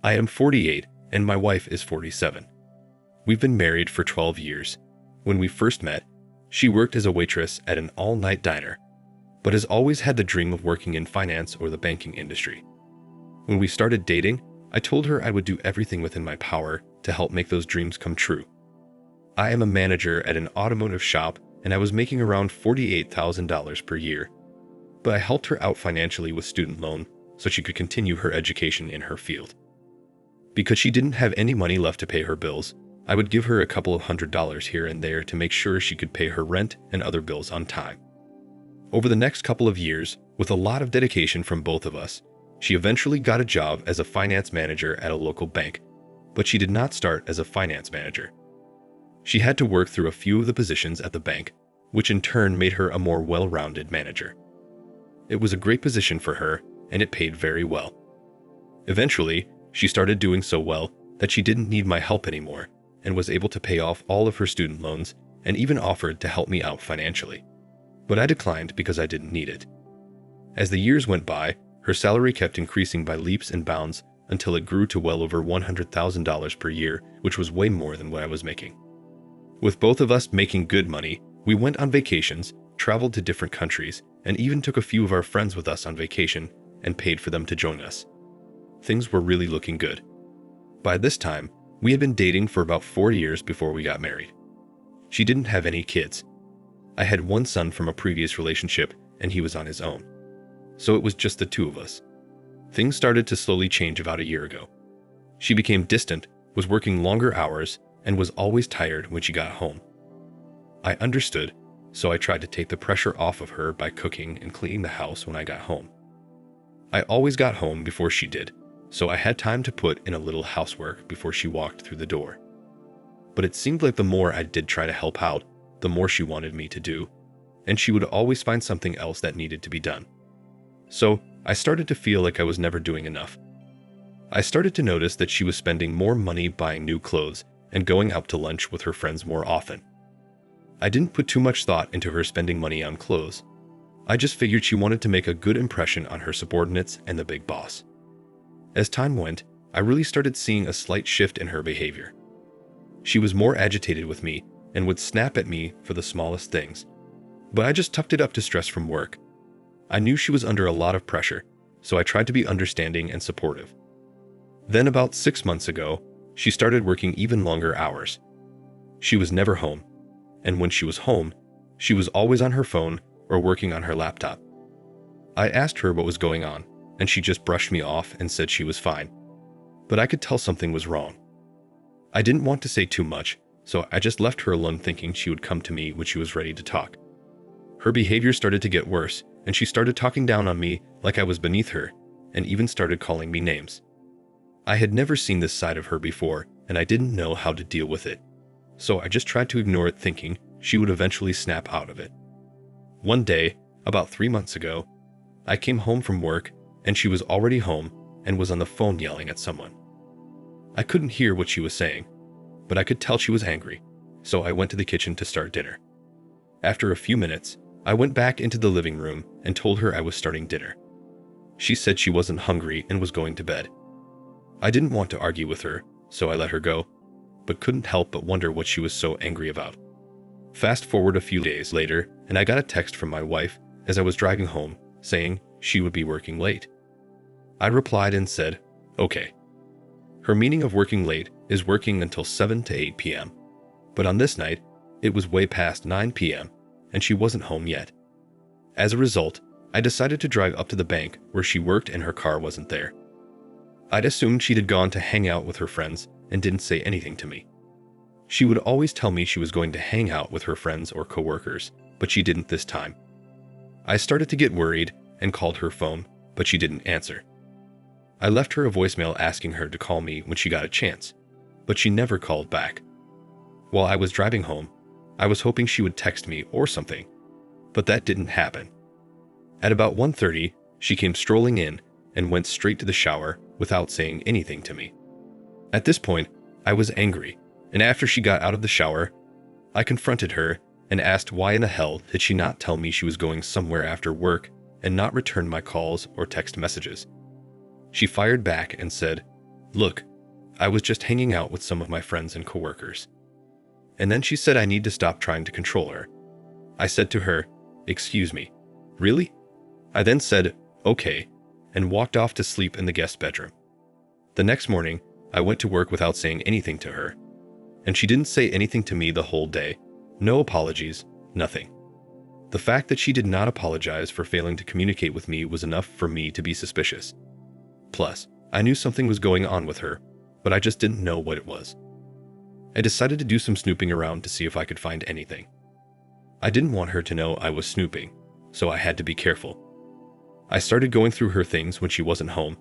I am 48 and my wife is 47. We've been married for 12 years. When we first met, she worked as a waitress at an all-night diner, but has always had the dream of working in finance or the banking industry. When we started dating, I told her I would do everything within my power to help make those dreams come true. I am a manager at an automotive shop and I was making around $48,000 per year, but I helped her out financially with student loan so she could continue her education in her field. Because she didn't have any money left to pay her bills, I would give her a couple of $100s here and there to make sure she could pay her rent and other bills on time. Over the next couple of years, with a lot of dedication from both of us, she eventually got a job as a finance manager at a local bank, but she did not start as a finance manager. She had to work through a few of the positions at the bank, which in turn made her a more well-rounded manager. It was a great position for her, and it paid very well. Eventually, she started doing so well that she didn't need my help anymore and was able to pay off all of her student loans and even offered to help me out financially. But I declined because I didn't need it. As the years went by, her salary kept increasing by leaps and bounds until it grew to well over $100,000 per year, which was way more than what I was making. With both of us making good money, we went on vacations, traveled to different countries, and even took a few of our friends with us on vacation and paid for them to join us. Things were really looking good. By this time, we had been dating for about 4 years before we got married. She didn't have any kids. I had one son from a previous relationship, and he was on his own. So it was just the two of us. Things started to slowly change about a year ago. She became distant, was working longer hours, and was always tired when she got home. I understood, so I tried to take the pressure off of her by cooking and cleaning the house when I got home. I always got home before she did, so I had time to put in a little housework before she walked through the door. But it seemed like the more I did try to help out, the more she wanted me to do, and she would always find something else that needed to be done. So I started to feel like I was never doing enough. I started to notice that she was spending more money buying new clothes and going out to lunch with her friends more often. I didn't put too much thought into her spending money on clothes. I just figured she wanted to make a good impression on her subordinates and the big boss. As time went, I really started seeing a slight shift in her behavior. She was more agitated with me and would snap at me for the smallest things, but I just tucked it up to stress from work. I knew she was under a lot of pressure, so I tried to be understanding and supportive. Then about 6 months ago, she started working even longer hours. She was never home, and when she was home, she was always on her phone or working on her laptop. I asked her what was going on, and she just brushed me off and said she was fine. But I could tell something was wrong. I didn't want to say too much, so I just left her alone thinking she would come to me when she was ready to talk. Her behavior started to get worse, and she started talking down on me like I was beneath her, and even started calling me names. I had never seen this side of her before, and I didn't know how to deal with it. So I just tried to ignore it, thinking she would eventually snap out of it. One day, about 3 months ago, I came home from work, and she was already home and was on the phone yelling at someone. I couldn't hear what she was saying, but I could tell she was angry, so I went to the kitchen to start dinner. After a few minutes, I went back into the living room and told her I was starting dinner. She said she wasn't hungry and was going to bed. I didn't want to argue with her, so I let her go, but couldn't help but wonder what she was so angry about. Fast forward a few days later, and I got a text from my wife as I was driving home saying she would be working late. I replied and said, okay. Her meaning of working late is working until 7 to 8 p.m., but on this night, it was way past 9 p.m., and she wasn't home yet. As a result, I decided to drive up to the bank where she worked and her car wasn't there. I'd assumed she'd had gone to hang out with her friends and didn't say anything to me. She would always tell me she was going to hang out with her friends or coworkers, but she didn't this time. I started to get worried and called her phone, but she didn't answer. I left her a voicemail asking her to call me when she got a chance, but she never called back. While I was driving home, I was hoping she would text me or something, but that didn't happen. At about 1:30, she came strolling in and went straight to the shower without saying anything to me. At this point, I was angry, and after she got out of the shower, I confronted her and asked why in the hell did she not tell me she was going somewhere after work and not return my calls or text messages. She fired back and said, Look, I was just hanging out with some of my friends and coworkers. And then she said I need to stop trying to control her. I said to her, "Excuse me, really?" I then said, "Okay," and walked off to sleep in the guest bedroom. The next morning, I went to work without saying anything to her. And she didn't say anything to me the whole day. No apologies, nothing. The fact that she did not apologize for failing to communicate with me was enough for me to be suspicious. Plus, I knew something was going on with her, but I just didn't know what it was. I decided to do some snooping around to see if I could find anything. I didn't want her to know I was snooping, so I had to be careful. I started going through her things when she wasn't home,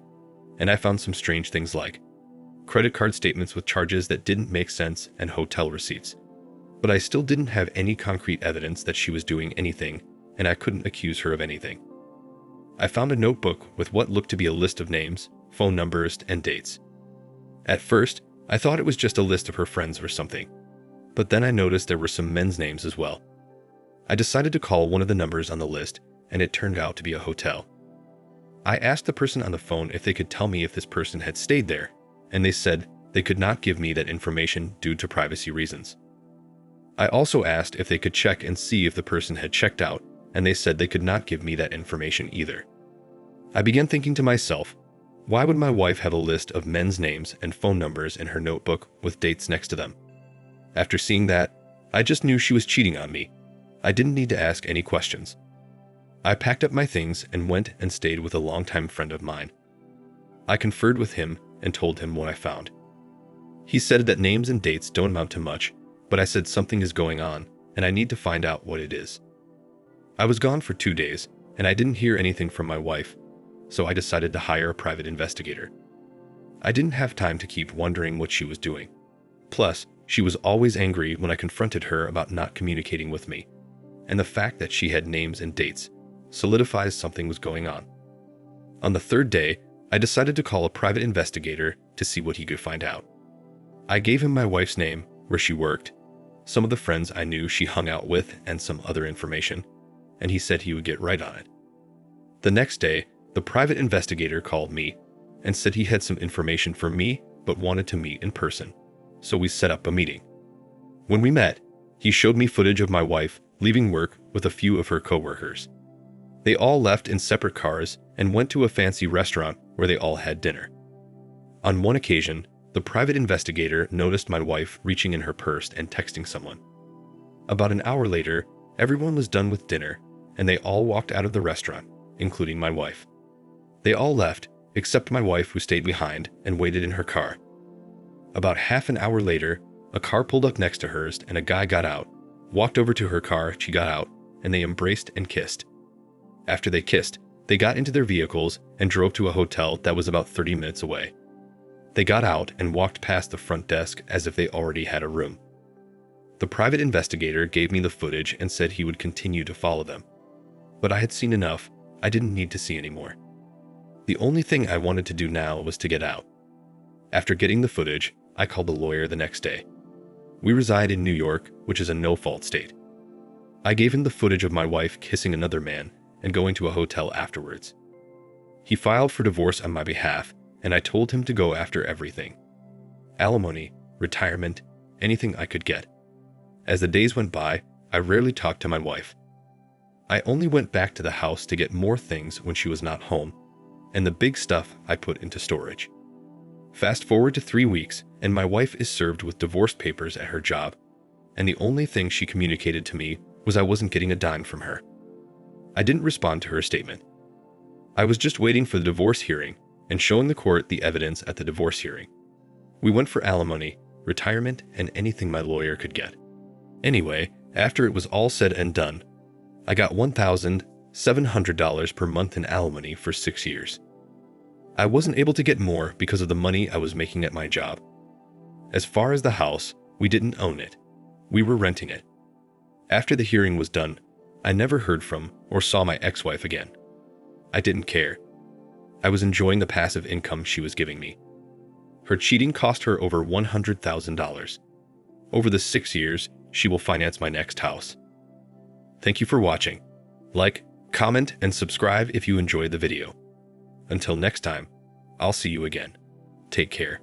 and I found some strange things like credit card statements with charges that didn't make sense and hotel receipts. But I still didn't have any concrete evidence that she was doing anything, and I couldn't accuse her of anything. I found a notebook with what looked to be a list of names, phone numbers, and dates. At first, I thought it was just a list of her friends or something, but then I noticed there were some men's names as well. I decided to call one of the numbers on the list, and it turned out to be a hotel. I asked the person on the phone if they could tell me if this person had stayed there, and they said they could not give me that information due to privacy reasons. I also asked if they could check and see if the person had checked out, and they said they could not give me that information either. I began thinking to myself, why would my wife have a list of men's names and phone numbers in her notebook with dates next to them? After seeing that, I just knew she was cheating on me. I didn't need to ask any questions. I packed up my things and went and stayed with a longtime friend of mine. I conferred with him and told him what I found. He said that names and dates don't amount to much, but I said something is going on and I need to find out what it is. I was gone for 2 days and I didn't hear anything from my wife, so I decided to hire a private investigator. I didn't have time to keep wondering what she was doing. Plus, she was always angry when I confronted her about not communicating with me, and the fact that she had names and dates solidifies something was going on. On the 3rd day, I decided to call a private investigator to see what he could find out. I gave him my wife's name, where she worked, some of the friends I knew she hung out with, and some other information, and he said he would get right on it. The next day, the private investigator called me and said he had some information for me but wanted to meet in person, so we set up a meeting. When we met, he showed me footage of my wife leaving work with a few of her coworkers. They all left in separate cars and went to a fancy restaurant where they all had dinner. On one occasion, the private investigator noticed my wife reaching in her purse and texting someone. About an hour later, everyone was done with dinner, and they all walked out of the restaurant, including my wife. They all left, except my wife, who stayed behind and waited in her car. About half an hour later, a car pulled up next to hers and a guy got out, walked over to her car, she got out, and they embraced and kissed. After they kissed, they got into their vehicles and drove to a hotel that was about 30 minutes away. They got out and walked past the front desk as if they already had a room. The private investigator gave me the footage and said he would continue to follow them. But I had seen enough, I didn't need to see anymore. The only thing I wanted to do now was to get out. After getting the footage, I called a lawyer the next day. We reside in New York, which is a no-fault state. I gave him the footage of my wife kissing another man and going to a hotel afterwards. He filed for divorce on my behalf, and I told him to go after everything. Alimony, retirement, anything I could get. As the days went by, I rarely talked to my wife. I only went back to the house to get more things when she was not home, and the big stuff I put into storage. Fast forward to 3 weeks, and my wife is served with divorce papers at her job, and the only thing she communicated to me was I wasn't getting a dime from her. I didn't respond to her statement. I was just waiting for the divorce hearing and showing the court the evidence at the divorce hearing. We went for alimony, retirement, and anything my lawyer could get. Anyway, after it was all said and done, I got $1,700 per month in alimony for 6 years. I wasn't able to get more because of the money I was making at my job. As far as the house, we didn't own it. We were renting it. After the hearing was done, I never heard from or saw my ex-wife again. I didn't care. I was enjoying the passive income she was giving me. Her cheating cost her over $100,000. Over the 6 years, she will finance my next house. Thank you for watching. Like, comment, and subscribe if you enjoyed the video. Until next time, I'll see you again. take care.